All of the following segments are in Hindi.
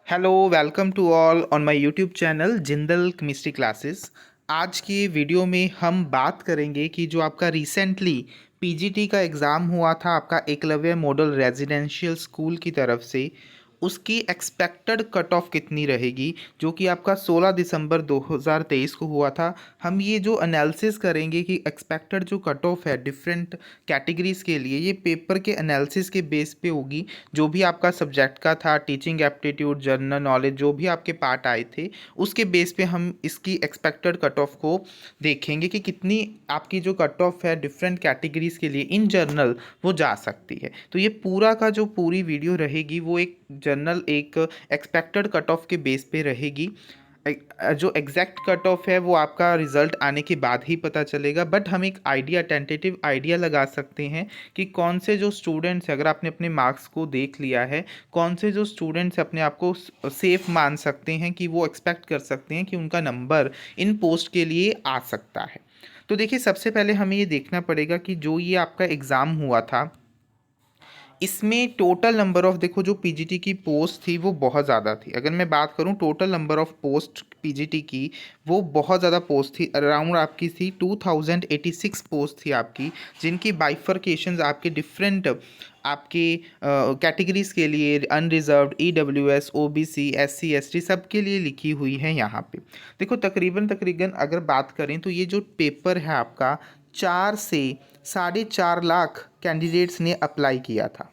Hello, welcome to all on my YouTube channel Jindal chemistry classes. आज की वीडियो में हम बात करेंगे कि जो आपका रिसेंटली पीजीटी का एग्ज़ाम हुआ था आपका एकलव्य मॉडल रेजिडेंशियल स्कूल की तरफ से, उसकी एक्सपेक्टेड कट ऑफ कितनी रहेगी, जो कि आपका 16 दिसंबर 2023 को हुआ था। हम ये जो एनालिसिस करेंगे कि एक्सपेक्टेड जो कट ऑफ है डिफरेंट कैटेगरीज़ के लिए, ये पेपर के एनालिसिस के बेस पे होगी। जो भी आपका सब्जेक्ट का था, टीचिंग एप्टीट्यूड, जनरल नॉलेज, जो भी आपके पार्ट आए थे, उसके बेस पे हम इसकी एक्सपेक्टेड कट ऑफ को देखेंगे कि कितनी आपकी जो कट ऑफ है डिफरेंट कैटेगरीज़ के लिए इन जनरल वो जा सकती है। तो ये पूरा का जो पूरी वीडियो रहेगी वो एक जनरल एक एक्सपेक्टेड कट ऑफ के बेस पे रहेगी। जो एग्जैक्ट कट ऑफ है वो आपका रिजल्ट आने के बाद ही पता चलेगा, बट हम एक आइडिया, टेंटेटिव आइडिया लगा सकते हैं कि कौन से जो स्टूडेंट्स, अगर आपने अपने मार्क्स को देख लिया है, कौन से जो स्टूडेंट्स अपने आप को सेफ मान सकते हैं कि वो एक्सपेक्ट कर सकते हैं कि उनका नंबर इन पोस्ट के लिए आ सकता है। तो देखिए, सबसे पहले हमें ये देखना पड़ेगा कि जो ये आपका एग्ज़ाम हुआ था, इसमें टोटल नंबर ऑफ, देखो जो पीजीटी की पोस्ट थी वो बहुत ज़्यादा थी। अगर मैं बात करूं total number of post PGT की, वो बहुत ज़्यादा पोस्ट थी। अराउंड आपकी थी 2086 पोस्ट थी आपकी, जिनकी बाइफर्केशंस आपके डिफरेंट आपके कैटेगरीज के लिए, unreserved, EWS, OBC, SC, ST सबके लिए लिखी हुई है यहाँ पे। देखो तकरीबन तकरीबन अगर बात करें तो ये जो पेपर है आपका, 4 से 4.5 लाख कैंडिडेट्स ने अप्लाई किया था।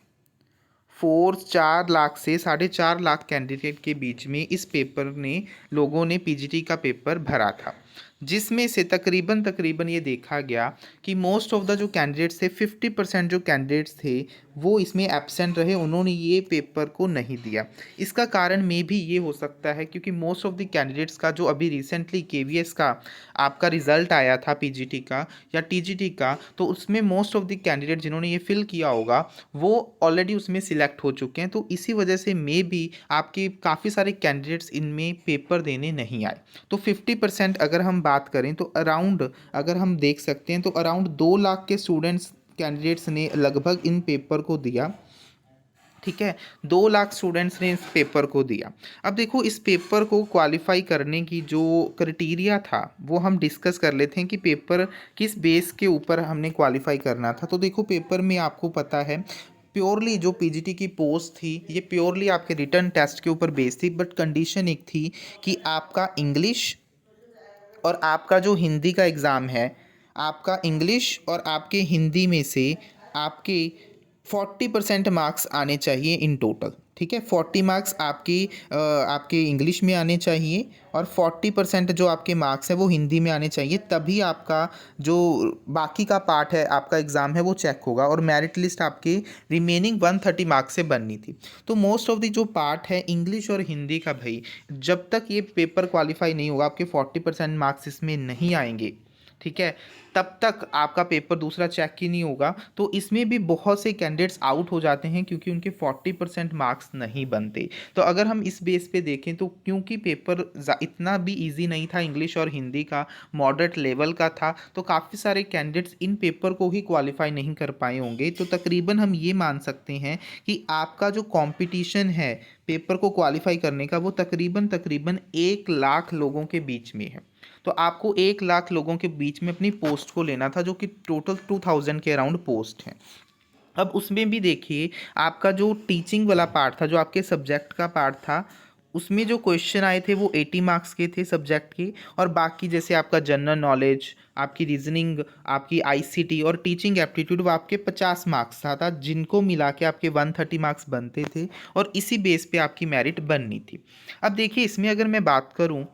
4 लाख से 4.5 लाख कैंडिडेट के बीच में इस पेपर ने, लोगों ने पीजीटी का पेपर भरा था, जिसमें से तकरीबन तकरीबन ये देखा गया कि मोस्ट ऑफ द जो कैंडिडेट्स थे, 50% जो कैंडिडेट्स थे वो इसमें एब्सेंट रहे, उन्होंने ये पेपर को नहीं दिया। इसका कारण में भी ये हो सकता है क्योंकि मोस्ट ऑफ द कैंडिडेट्स का जो अभी रिसेंटली केवीएस का आपका रिजल्ट आया था पीजीटी का या टीजीटी का, तो उसमें मोस्ट ऑफ द कैंडिडेट जिन्होंने ये फिल किया होगा वो ऑलरेडी उसमें सिलेक्ट हो चुके हैं। तो इसी वजह से मे बी आपके काफ़ी सारे कैंडिडेट्स इनमें पेपर देने नहीं आए। तो 50% अगर हम बात करें तो अराउंड, अगर हम देख सकते हैं तो अराउंड 2 लाख के स्टूडेंट्स कैंडिडेट्स ने लगभग इन पेपर को दिया। ठीक है, 2 लाख स्टूडेंट्स ने इस पेपर को दिया। अब देखो, इस पेपर को क्वालिफाई करने की जो क्राइटेरिया था वो हम डिस्कस कर लेते हैं कि पेपर किस बेस के ऊपर हमने क्वालिफाई करना था। तो देखो, पेपर में आपको पता है प्योरली जो पीजीटी की पोस्ट थी ये प्योरली आपके रिटर्न टेस्ट के ऊपर बेस्ड थी, बट कंडीशन एक थी कि आपका इंग्लिश और आपका जो हिंदी का एग्ज़ाम है, आपका इंग्लिश और आपके हिंदी में से आपके 40% मार्क्स आने चाहिए इन टोटल। ठीक है, 40 मार्क्स आपके इंग्लिश में आने चाहिए और 40% जो आपके मार्क्स हैं वो हिंदी में आने चाहिए, तभी आपका जो बाकी का पार्ट है, आपका एग्ज़ाम है, वो चेक होगा। और मेरिट लिस्ट आपकी रिमेनिंग 130 मार्क्स से बननी थी। तो मोस्ट ऑफ द जो पार्ट है इंग्लिश और हिंदी का, भाई जब तक ये पेपर क्वालिफाई नहीं होगा, आपके 40% मार्क्स इसमें नहीं आएंगे, ठीक है, तब तक आपका पेपर दूसरा चेक ही नहीं होगा। तो इसमें भी बहुत से कैंडिडेट्स आउट हो जाते हैं क्योंकि उनके 40% मार्क्स नहीं बनते। तो अगर हम इस बेस पे देखें तो क्योंकि पेपर इतना भी इजी नहीं था, इंग्लिश और हिंदी का मॉडरेट लेवल का था, तो काफ़ी सारे कैंडिडेट्स इन पेपर को ही क्वालिफाई नहीं कर पाए होंगे। तो तकरीबन हम ये मान सकते हैं कि आपका जो कंपटीशन है पेपर को क्वालिफाई करने का, वो तकरीबन तकरीबन 1 लाख लोगों के बीच में है। तो आपको 1 लाख लोगों के बीच में अपनी पोस्ट को लेना था, जो कि टोटल 2000 के अराउंड पोस्ट हैं। अब उसमें भी देखिए, आपका जो टीचिंग वाला पार्ट था, जो आपके सब्जेक्ट का पार्ट था, उसमें जो क्वेश्चन आए थे वो 80 मार्क्स के थे सब्जेक्ट के, और बाकी जैसे आपका जनरल नॉलेज, आपकी रीजनिंग, आपकी आईसीटी और टीचिंग एप्टीट्यूड, वो आपके 50 मार्क्स था, जिनको मिला के आपके 130 मार्क्स बनते थे और इसी बेस पे आपकी मेरिट बननी थी। अब देखिए, इसमें अगर मैं बात करूँ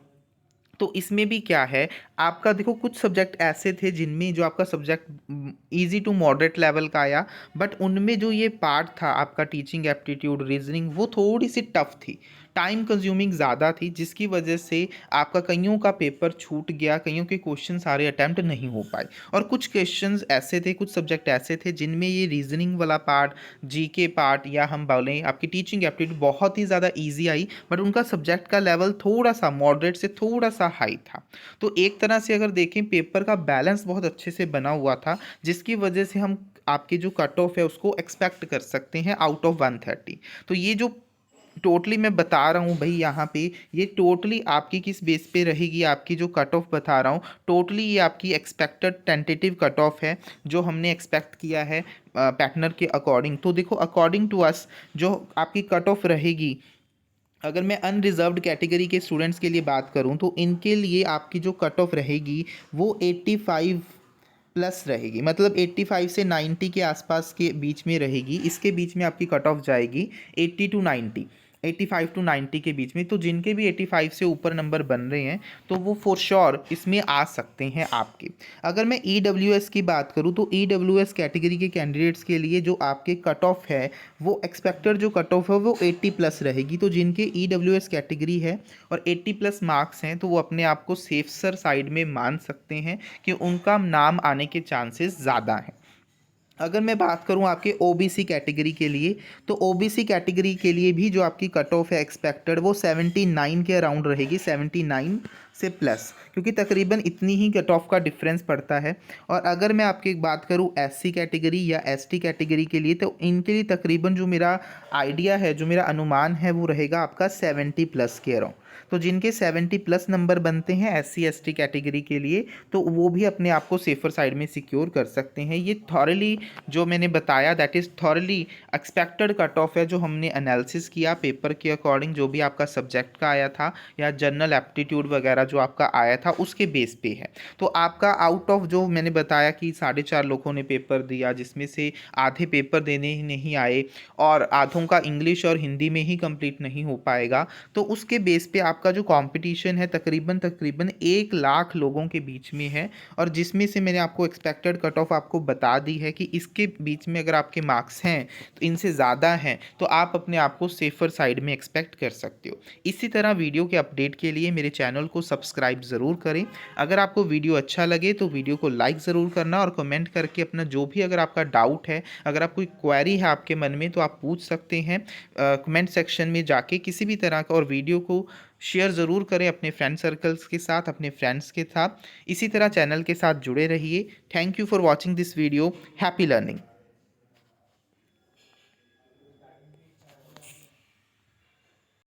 तो इसमें भी क्या है, आपका देखो कुछ सब्जेक्ट ऐसे थे जिनमें जो आपका subject easy to moderate level का आया, बट उनमें जो ये पार्ट था आपका टीचिंग एप्टीट्यूड, रीजनिंग, वो थोड़ी सी टफ थी, टाइम कंज्यूमिंग ज़्यादा थी, जिसकी वजह से आपका कईयों का पेपर छूट गया, कईयों के क्वेश्चन सारे अटैम्प्ट नहीं हो पाए। और कुछ क्वेश्चंस ऐसे थे, कुछ सब्जेक्ट ऐसे थे जिनमें ये रीजनिंग वाला पार्ट, जीके पार्ट, या हम बोलें आपकी टीचिंग एप्टीट्यूड बहुत ही ज़्यादा ईजी आई, बट उनका सब्जेक्ट का लेवल थोड़ा सा मॉडरेट से थोड़ा सा हाई था। तो एक तरह से अगर देखें, पेपर का बैलेंस बहुत अच्छे से बना हुआ था, जिसकी वजह से हम आपके जो कट ऑफ है उसको एक्सपेक्ट कर सकते हैं आउट ऑफ 130। तो ये जो टोटली मैं बता रहा हूँ भाई यहाँ पे, ये टोटली आपकी किस बेस पे रहेगी, आपकी जो कट ऑफ बता रहा हूँ टोटली ये आपकी एक्सपेक्टेड टेंटेटिव कट ऑफ है जो हमने एक्सपेक्ट किया है पैटर्नर के अकॉर्डिंग। तो देखो अकॉर्डिंग टू अस जो आपकी कट ऑफ रहेगी, अगर मैं अनरिजर्व्ड कैटेगरी के स्टूडेंट्स के लिए बात करूं तो इनके लिए आपकी जो कट ऑफ रहेगी वो 85 प्लस रहेगी, मतलब 85 से 90 के आसपास के बीच में रहेगी। इसके बीच में आपकी कट ऑफ जाएगी 80 टू 90, 85 टू 90 के बीच में। तो जिनके भी 85 से ऊपर नंबर बन रहे हैं तो वो फॉर श्योर इसमें आ सकते हैं आपके। अगर मैं EWS की बात करूँ तो EWS कैटेगरी के कैंडिडेट्स के लिए जो आपके कट ऑफ है वो एक्सपेक्टेड जो कट ऑफ है वो 80 प्लस रहेगी। तो जिनके EWS कैटेगरी है और 80 प्लस मार्क्स हैं तो वो अपने आप को सेफसर साइड में मान सकते हैं कि उनका नाम आने के चांसेस ज़्यादा हैं। अगर मैं बात करूं आपके OBC कैटेगरी के लिए तो OBC कैटेगरी के लिए भी जो आपकी कट ऑफ है एक्सपेक्टेड वो 79 के अराउंड रहेगी, 79 से प्लस, क्योंकि तकरीबन इतनी ही कट ऑफ का डिफरेंस पड़ता है। और अगर मैं आपकी बात करूं SC कैटेगरी या ST कैटेगरी के लिए तो इनके लिए तकरीबन जो मेरा आइडिया है, जो मेरा अनुमान है वो रहेगा आपका 70 प्लस के अराउंड। तो जिनके 70 प्लस नंबर बनते हैं SC ST कैटेगरी के लिए तो वो भी अपने आप को सेफर साइड में सिक्योर कर सकते हैं। ये थॉरली जो मैंने बताया that is thoroughly expected cut off है जो हमने एनालिसिस किया पेपर के अकॉर्डिंग, जो भी आपका सब्जेक्ट का आया था या जनरल एप्टीट्यूड वगैरह जो आपका आया था उसके बेस पे है। तो आपका आउट ऑफ जो मैंने बताया कि 4.5 लोगों ने पेपर दिया जिसमें से आधे पेपर देने ही नहीं आए और आधों का इंग्लिश और हिंदी में ही कंप्लीट नहीं हो पाएगा, तो उसके बेस पे आपका जो कंपटीशन है तकरीबन 1 लाख लोगों के बीच में है। और जिसमें से मैंने आपको एक्सपेक्टेड कट ऑफ आपको बता दी है कि इसके बीच में अगर आपके मार्क्स हैं तो इनसे ज़्यादा हैं तो आप अपने आप को सेफर साइड में एक्सपेक्ट कर सकते हो। इसी तरह वीडियो के अपडेट के लिए मेरे चैनल को सब्सक्राइब ज़रूर करें। अगर आपको वीडियो अच्छा लगे तो वीडियो को लाइक ज़रूर करना और कमेंट करके अपना जो भी अगर आपका डाउट है, अगर आप कोई क्वेरी है आपके मन में तो आप पूछ सकते हैं कमेंट सेक्शन में जाके किसी भी तरह का। और वीडियो को शेयर ज़रूर करें अपने फ्रेंड सर्कल्स के साथ, अपने फ्रेंड्स के साथ। इसी तरह चैनल के साथ जुड़े रहिए। Thank you for watching this video. Happy learning.